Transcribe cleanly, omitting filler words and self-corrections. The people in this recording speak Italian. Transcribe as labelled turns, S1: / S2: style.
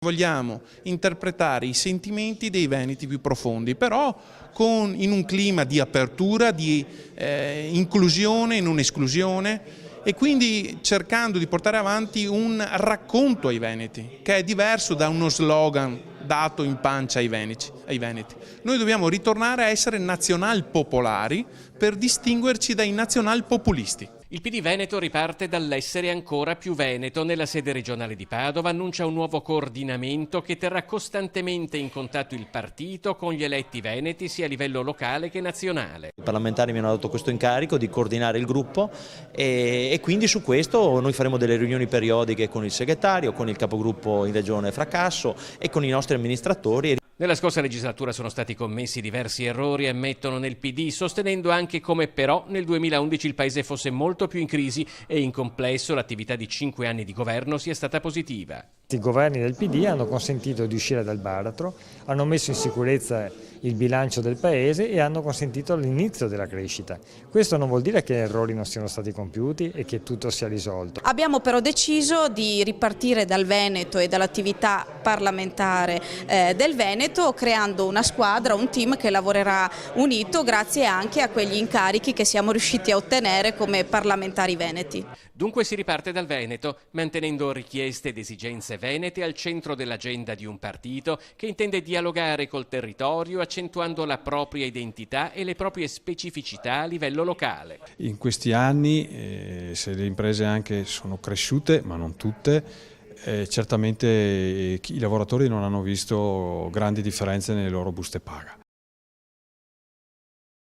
S1: Vogliamo interpretare i sentimenti dei veneti più profondi, però in un clima di apertura, di inclusione e non esclusione, e quindi cercando di portare avanti un racconto ai veneti, che è diverso da uno slogan dato in pancia ai veneti. Noi dobbiamo ritornare a essere nazional-popolari per distinguerci dai nazional-populisti.
S2: Il PD Veneto riparte dall'essere ancora più veneto. Nella sede regionale di Padova annuncia un nuovo coordinamento che terrà costantemente in contatto il partito con gli eletti veneti sia a livello locale che nazionale.
S3: I parlamentari mi hanno dato questo incarico di coordinare il gruppo e quindi su questo noi faremo delle riunioni periodiche con il segretario, con il capogruppo in regione Fracasso e con i nostri amministratori.
S2: Nella scorsa legislatura sono stati commessi diversi errori, ammettono nel PD, sostenendo anche come però nel 2011 il paese fosse molto più in crisi e in complesso l'attività di 5 anni di governo sia stata positiva.
S4: I governi del PD hanno consentito di uscire dal baratro, hanno messo in sicurezza il bilancio del paese e hanno consentito l'inizio della crescita. Questo non vuol dire che errori non siano stati compiuti e che tutto sia risolto.
S5: Abbiamo però deciso di ripartire dal Veneto e dall'attività parlamentare del Veneto, creando una squadra, un team che lavorerà unito grazie anche a quegli incarichi che siamo riusciti a ottenere come parlamentari veneti.
S2: Dunque si riparte dal Veneto, mantenendo richieste ed esigenze venete al centro dell'agenda di un partito che intende dialogare col territorio, accentuando la propria identità e le proprie specificità a livello locale.
S6: In questi anni, se le imprese anche sono cresciute, ma non tutte, certamente i lavoratori non hanno visto grandi differenze nelle loro buste paga.